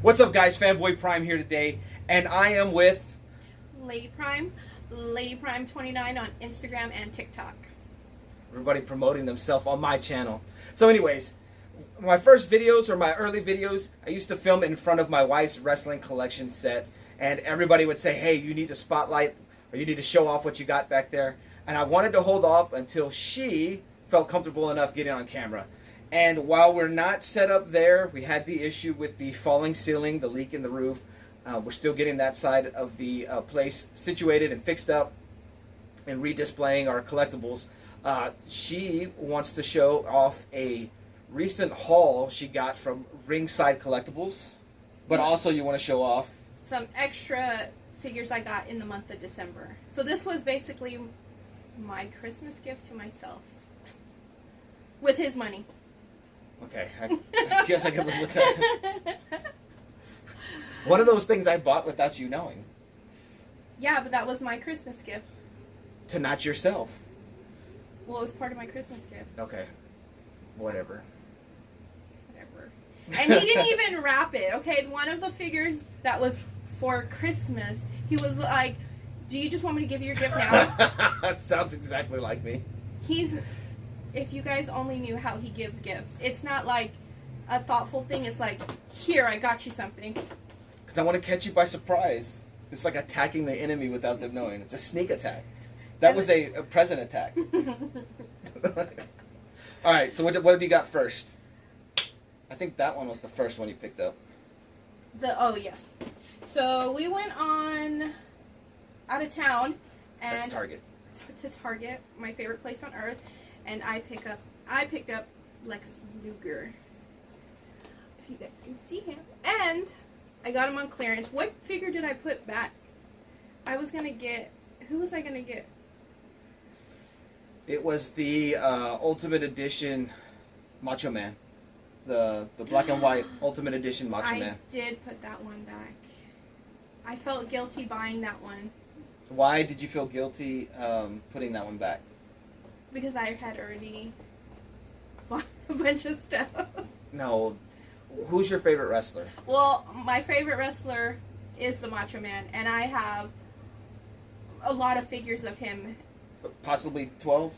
What's up, guys? Fanboy Prime here today, and I am with Lady Prime 29 on Instagram and TikTok. Everybody promoting themselves on my channel. So anyways, my first videos, or my early videos, I used to film in front of my wife's wrestling collection set, and everybody would say, hey, you need to spotlight, or you need to show off what you got back there. And I wanted to hold off until she felt comfortable enough getting on camera. And while we're not set up there, we had the issue with the falling ceiling, the leak in the roof. We're still getting that side of the place situated and fixed up and redisplaying our collectibles. She wants to show off a recent haul she got from Ringside Collectibles, but also you want to show off some extra figures I got in the month of December. So this was basically my Christmas gift to myself with his money. Okay, I guess I can live with that. One of those things I bought without you knowing. Yeah, but that was my Christmas gift. To not yourself. Well, it was part of my Christmas gift. Okay. Whatever. And he didn't even wrap it, okay? One of the figures that was for Christmas, he was like, do you just want me to give you your gift now? That sounds exactly like me. If you guys only knew how he gives gifts. It's not like a thoughtful thing. It's like, here, I got you something. Because I want to catch you by surprise. It's like attacking the enemy without them knowing. It's a sneak attack. That was a present attack. All right, so what have you got first? I think that one was the first one you picked up. Oh, yeah. So we went on out of town. And That's Target. To Target, my favorite place on earth. And I picked up Lex Luger. If you guys can see him. And I got him on clearance. What figure did I put back? I was going to get... Who was I going to get? It was the Ultimate Edition Macho Man. The black and white Ultimate Edition Macho Man. I did put that one back. I felt guilty buying that one. Why did you feel guilty putting that one back? Because I had already bought a bunch of stuff. No. Who's your favorite wrestler? Well, my favorite wrestler is the Macho Man, and I have a lot of figures of him. Possibly 12?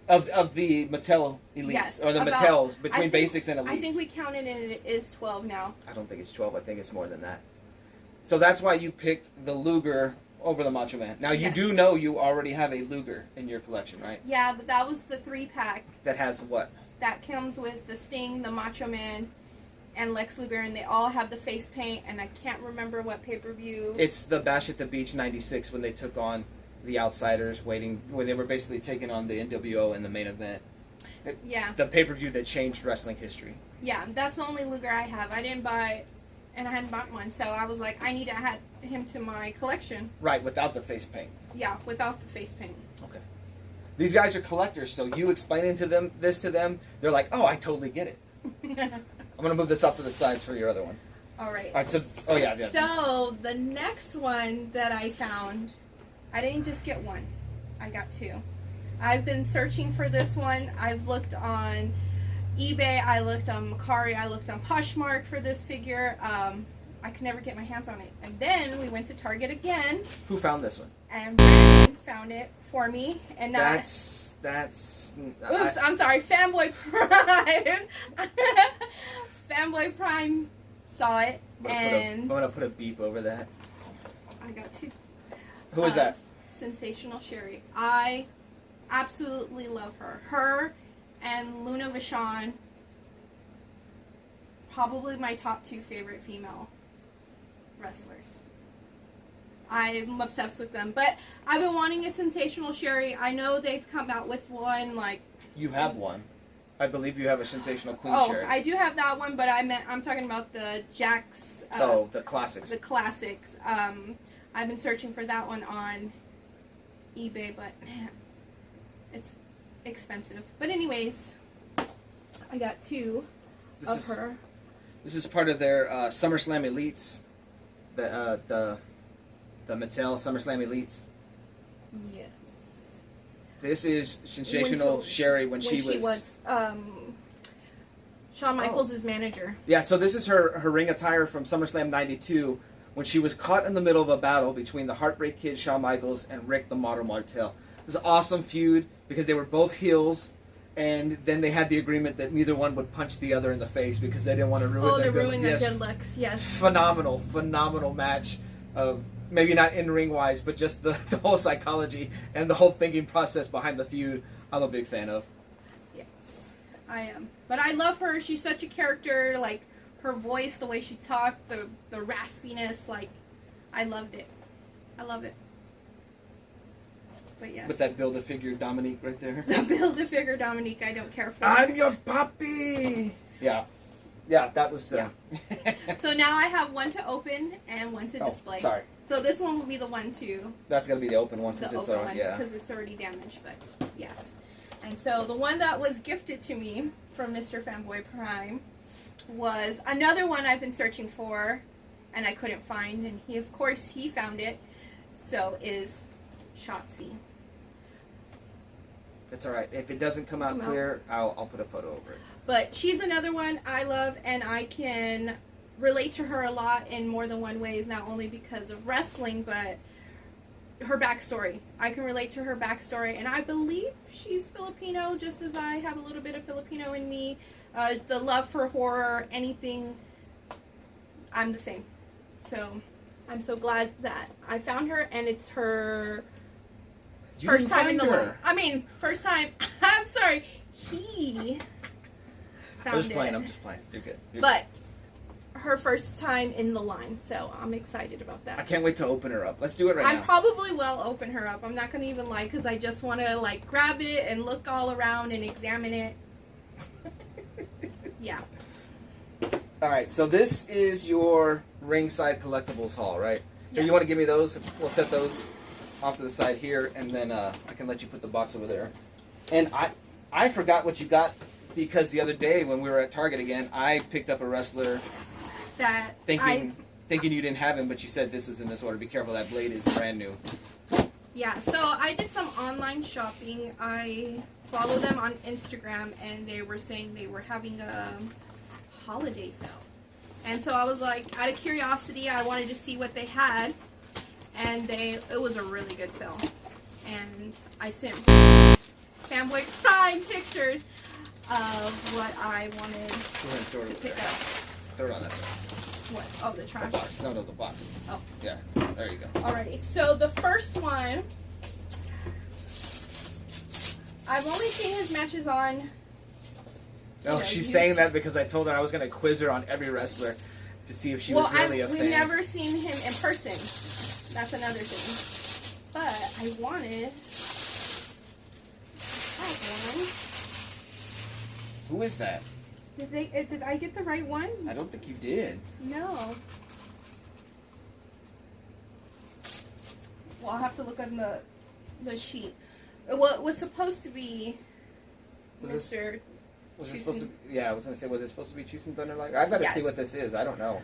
Of the Mattel Elites. Yes. Or the Mattels, between think, basics and Elites. I think we counted and it is 12 now. I don't think it's 12. I think it's more than that. So that's why you picked the Luger over the Macho Man. Now, you do know you already have a Luger in your collection, right? Yeah, but that was the 3-pack. That has what? That comes with the Sting, the Macho Man, and Lex Luger, and they all have the face paint, and I can't remember what pay-per-view. It's the Bash at the Beach 96 when they took on the Outsiders, when they were basically taking on the NWO in the main event. Yeah. The pay-per-view that changed wrestling history. Yeah, that's the only Luger I have. I didn't buy... And I hadn't bought one, so I was like, I need to add him to my collection. Right, without the face paint. Yeah, without the face paint. Okay. These guys are collectors, so you explaining this to them, they're like, oh, I totally get it. I'm going to move this off to the sides for your other ones. All right. All right, so, oh yeah. So, the next one that I found, I didn't just get one. I got two. I've been searching for this one. I've looked on eBay, I looked on Mercari, I looked on Poshmark for this figure. I could never get my hands on it. And then we went to Target again. Who found this one? And Brandon found it for me. And not... That's... Oops, I'm sorry. Fanboy Prime. Fanboy Prime saw it. I'm going to put a beep over that. I got two. Who is that? Sensational Sherry. I absolutely love her. Her and Luna Vachon, probably my top 2 favorite female wrestlers. I'm obsessed with them. But I've been wanting a Sensational Sherry. I know they've come out with one, like... You have one. I believe you have a Sensational Queen Sherry. Oh, I do have that one, but I'm talking about the Jax... the classics. The classics. I've been searching for that one on eBay, but man, it's expensive. But anyways, I got two of her. This is part of their SummerSlam Elites. The Mattel SummerSlam Elites. Yes. This is Sensational Sherry when she was Shawn Michaels' manager. Yeah, so this is her ring attire from SummerSlam 92 when she was caught in the middle of a battle between the Heartbreak Kid, Shawn Michaels, and Rick the Model Martel. It was an awesome feud because they were both heels, and then they had the agreement that neither one would punch the other in the face because they didn't want to ruin their good looks. Their good looks, yes. Phenomenal match. Maybe not in-ring wise, but just the whole psychology and the whole thinking process behind the feud, I'm a big fan of. Yes, I am. But I love her. She's such a character. Like, her voice, the way she talked, the raspiness, like, I loved it. I love it. But yes. With that Build-A-Figure Dominique right there. The Build-A-Figure Dominique, I don't care for. I'm your puppy! Yeah. Yeah, that was... Yeah. So now I have one to open and one to display. Sorry. So this one will be the one to... That's going to be the open one because it's already damaged, but yes. And so the one that was gifted to me from Mr. Fanboy Prime was another one I've been searching for and I couldn't find, and he found it. So is Shotzi. That's alright. If it doesn't come out clear, I'll put a photo over it. But she's another one I love, and I can relate to her a lot in more than one ways, not only because of wrestling, but her backstory. I can relate to her backstory, and I believe she's Filipino, just as I have a little bit of Filipino in me. The love for horror, anything, I'm the same. So I'm so glad that I found her, and it's her first time in the line. I mean, first time. I'm sorry. He found it. I'm just playing. You're good. But her first time in the line, so I'm excited about that. I can't wait to open her up. Let's do it right now. I probably will open her up. I'm not going to even lie because I just want to like grab it and look all around and examine it. Yeah. All right, so this is your Ringside Collectibles haul, right? Yes. Here, you want to give me those? We'll set those off to the side here, and then I can let you put the box over there. And I forgot what you got because the other day when we were at Target again, I picked up a wrestler that thinking you didn't have him, but you said this was in this order. Be careful, that blade is brand new. Yeah, so I did some online shopping. I follow them on Instagram, and they were saying they were having a holiday sale. And so I was like, out of curiosity, I wanted to see what they had, and it was a really good sale. And I sent Fanboy Prime pictures of what I wanted to pick up. Throw it on that side. What? Oh, the trash? The box. No, the box. Oh. Yeah, there you go. Alrighty, so the first one, I've only seen his matches on... No, she's saying that because I told her I was going to quiz her on every wrestler to see if she was really a fan. We've never seen him in person. That's another thing. But I wanted that one. Who is that? Did I get the right one? I don't think you did. No. Well, I'll have to look on the sheet. Well, it was supposed to be Mr. Was it supposed to? Yeah, I was gonna say, was it supposed to be Choosing Thunder Liger? I've got to see what this is. I don't know.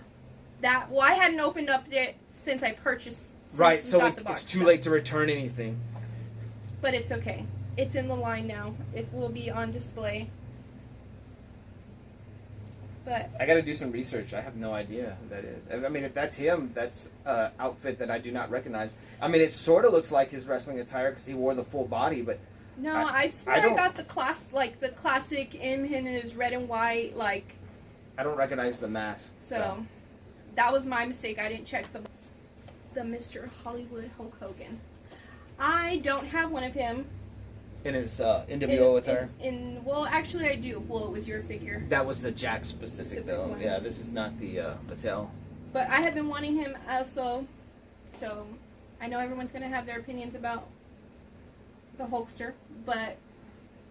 Well, I hadn't opened up it since I purchased. Right, so it's too late to return anything. But it's okay. It's in the line now. It will be on display. But I got to do some research. I have no idea who that is. I mean, if that's him, that's an outfit that I do not recognize. I mean, it sort of looks like his wrestling attire because he wore the full body, but. No, I swear I got the classic him in his red and white, like. I don't recognize the mask. So, that was my mistake. I didn't check the Mr. Hollywood Hulk Hogan. I don't have one of him. In his NWO attire? Well, actually I do. Well, it was your figure. That was the Jack specific though. One. Yeah, this is not the Mattel. But I have been wanting him also. So, I know everyone's going to have their opinions about the Hulkster, but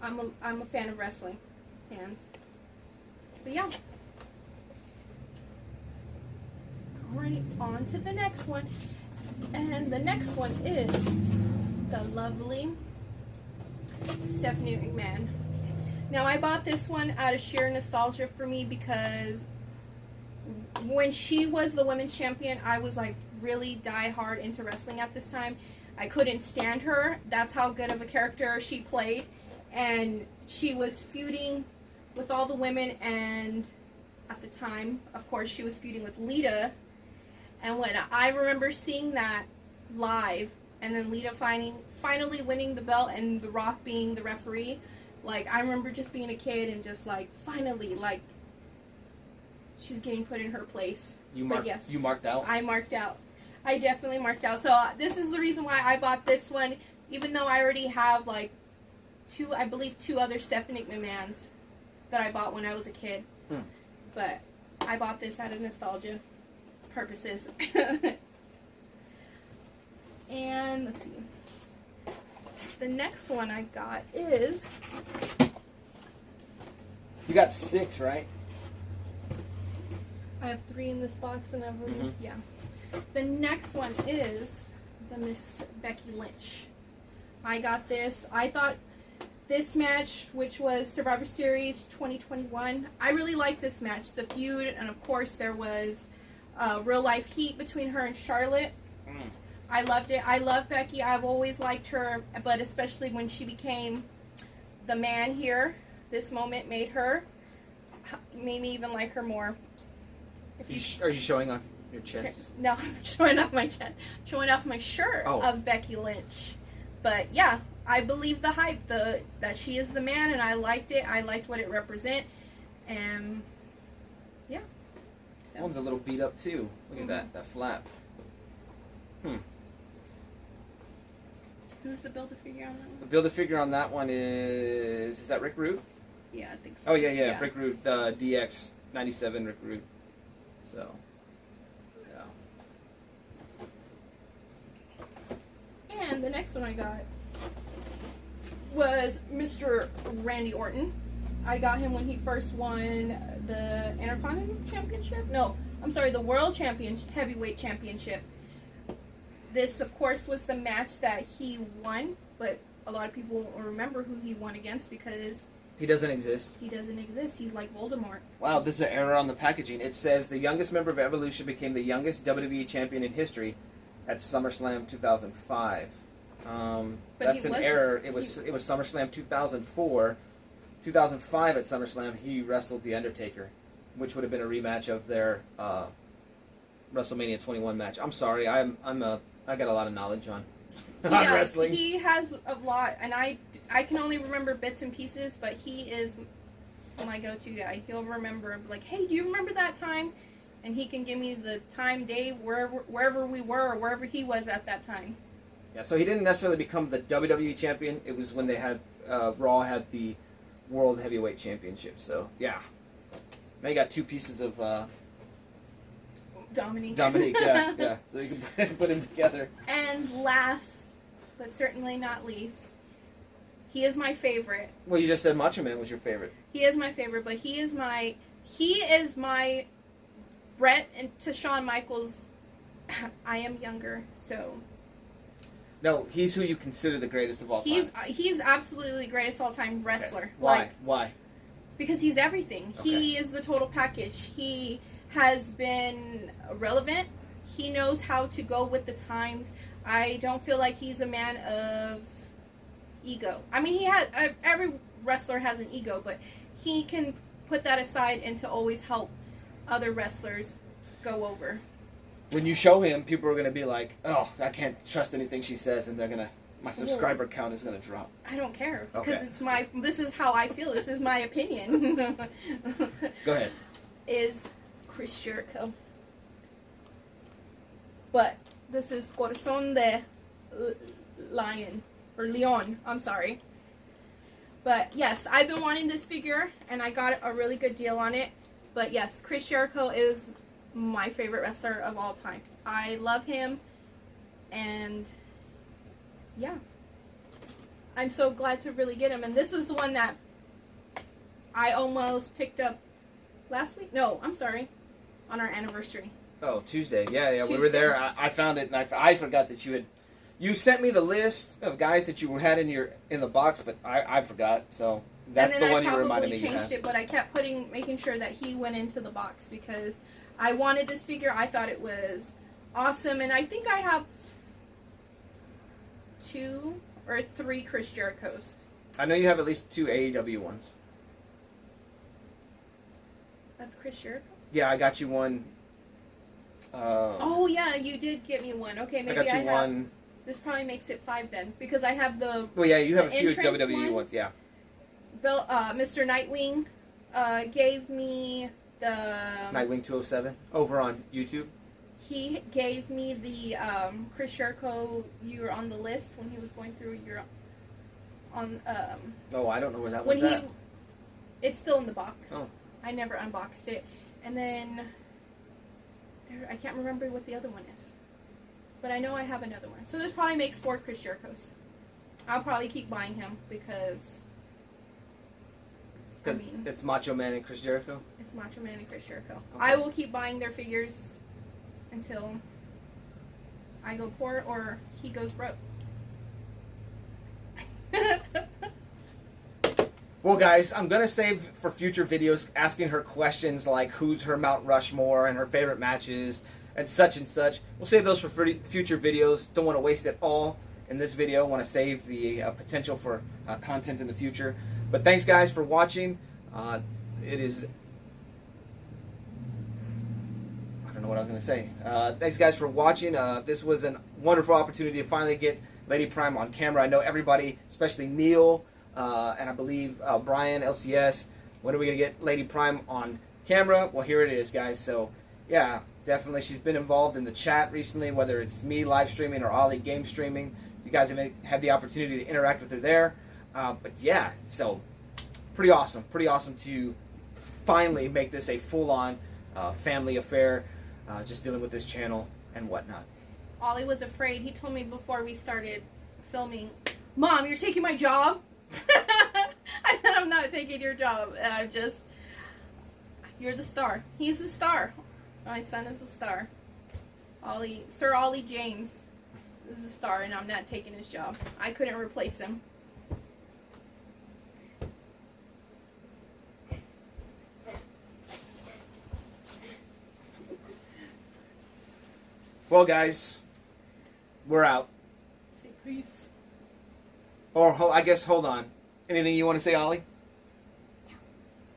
I'm a fan of wrestling fans. But yeah. Alright, on to the next one. And the next one is the lovely Stephanie McMahon. Now I bought this one out of sheer nostalgia for me because when she was the women's champion, I was like really die hard into wrestling at this time. I couldn't stand her. That's how good of a character she played. And she was feuding with all the women, and at the time, of course, she was feuding with Lita. And when I remember seeing that live, and then Lita finally winning the belt, and The Rock being the referee, like, I remember just being a kid and just, like, finally, like, she's getting put in her place. You marked out? I marked out. I definitely marked out. So this is the reason why I bought this one, even though I already have, like, two other Stephanie McMahons that I bought when I was a kid. But I bought this out of nostalgia purposes. And let's see. The next one I got is... You got 6, right? I have 3 in this box, and I've already... Yeah. The next one is the Miss Becky Lynch. I got this. I thought this match, which was Survivor Series 2021, I really liked this match. The feud, and of course there was real life heat between her and Charlotte. I loved it. I love Becky. I've always liked her, but especially when she became the man here, this moment made me even like her more. Are you showing off your chest? No, I'm showing off my chest. Showing off my shirt of Becky Lynch. But yeah, I believe the hype, that she is the man, and I liked it. I liked what it represent, and yeah. That one's a little beat up too. Look at that flap. Who's the Build-A-Figure on that one? The Build-A-Figure on that one is that Rick Rude? Yeah, I think so. Oh yeah. Rick Rude, the DX 97 Rick Rude. So, yeah. And the next one I got was Mr. Randy Orton. I got him when he first won the Intercontinental Championship. No, I'm sorry, the World Heavyweight Championship. This, of course, was the match that he won, but a lot of people won't remember who he won against because... He doesn't exist. He doesn't exist. He's like Voldemort. Wow, this is an error on the packaging. It says the youngest member of Evolution became the youngest WWE champion in history at SummerSlam 2005. That's an error. It was SummerSlam 2004. 2005 at SummerSlam, he wrestled The Undertaker, which would have been a rematch of their WrestleMania 21 match. I'm sorry, I got a lot of knowledge on wrestling. He has a lot, and I can only remember bits and pieces, but he is my go-to guy. He'll remember, like, hey, do you remember that time? And he can give me the time, day, wherever we were, or wherever he was at that time. Yeah, so he didn't necessarily become the WWE champion. It was when they had Raw had the World Heavyweight Championship. So yeah, now you got 2 pieces of Dominique. Yeah. So you can put them together. And last, but certainly not least, he is my favorite. Well, you just said Macho Man was your favorite. He is my favorite, but he is my Brett to Shawn Michaels. I am younger, so. No, he's who you consider the greatest of all time. He's absolutely the greatest all-time wrestler. Okay. Why? Why? Because he's everything. Okay. He is the total package. He has been relevant. He knows how to go with the times. I don't feel like he's a man of ego. I mean, every wrestler has an ego, but he can put that aside and to always help other wrestlers go over. When you show him, people are going to be like, oh, I can't trust anything she says, and my subscriber count is going to drop. I don't care, because this is how I feel. This is my opinion. Go ahead. Is Chris Jericho. But this is Corazón de León. I'm sorry. But yes, I've been wanting this figure, and I got a really good deal on it. But yes, Chris Jericho is my favorite wrestler of all time. I love him, and yeah, I'm so glad to really get him. And this was the one that I almost picked up last week. No, I'm sorry, on our anniversary. Oh, Tuesday. Yeah, Tuesday. We were there. I found it, and I forgot that you sent me the list of guys that you had in the box, but I forgot. So that's the one you reminded me. I probably changed it, but I kept making sure that he went into the box because I wanted this figure. I thought it was awesome, and I think I have 2 or 3 Chris Jerichos. I know you have at least 2 AEW ones. Of Chris Jericho? Yeah, I got you one. Oh yeah, you did get me one. Okay, maybe I got you one. This probably makes it 5 then, because I have the. Well, yeah, you have a few entrance WWE ones. Yeah. Mr. Nightwing gave me the. Nightwing 207 over on YouTube. He gave me the Chris Jericho. You were on the list when he was going through your. On. Oh, I don't know where that when one's he. at. It's still in the box. Oh. I never unboxed it, and then. I can't remember what the other one is. But I know I have another one. So this probably makes 4 Chris Jerichos. I'll probably keep buying him because... Because it's Macho Man and Chris Jericho? It's Macho Man and Chris Jericho. Okay. I will keep buying their figures until I go poor or he goes broke. Well, guys, I'm going to save for future videos asking her questions like who's her Mount Rushmore and her favorite matches and such and such. We'll save those for future videos. Don't want to waste it all in this video. Want to save the potential for content in the future. But thanks, guys, for watching. It is... I don't know what I was going to say. Thanks, guys, for watching. This was a wonderful opportunity to finally get Lady Prime on camera. I know everybody, especially Neil... and I believe Brian, LCS, when are we going to get Lady Prime on camera? Well, here it is, guys. So, yeah, definitely she's been involved in the chat recently, whether it's me live streaming or Ollie game streaming. You guys have had the opportunity to interact with her there. But, yeah, so pretty awesome. Pretty awesome to finally make this a full-on family affair, just dealing with this channel and whatnot. Ollie was afraid. He told me before we started filming, Mom, you're taking my job? I said, I'm not taking your job, and I'm just, you're the star. He's the star. My son is the star. Ollie, Sir Ollie James is the star, and I'm not taking his job. I couldn't replace him. Well, guys, we're out. Say peace. Or, I guess, hold on. Anything you want to say, Ollie?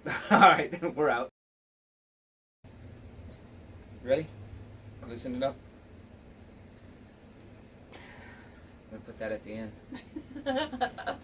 No. All right, we're out. Ready? Loosen it up. I'm going to put that at the end.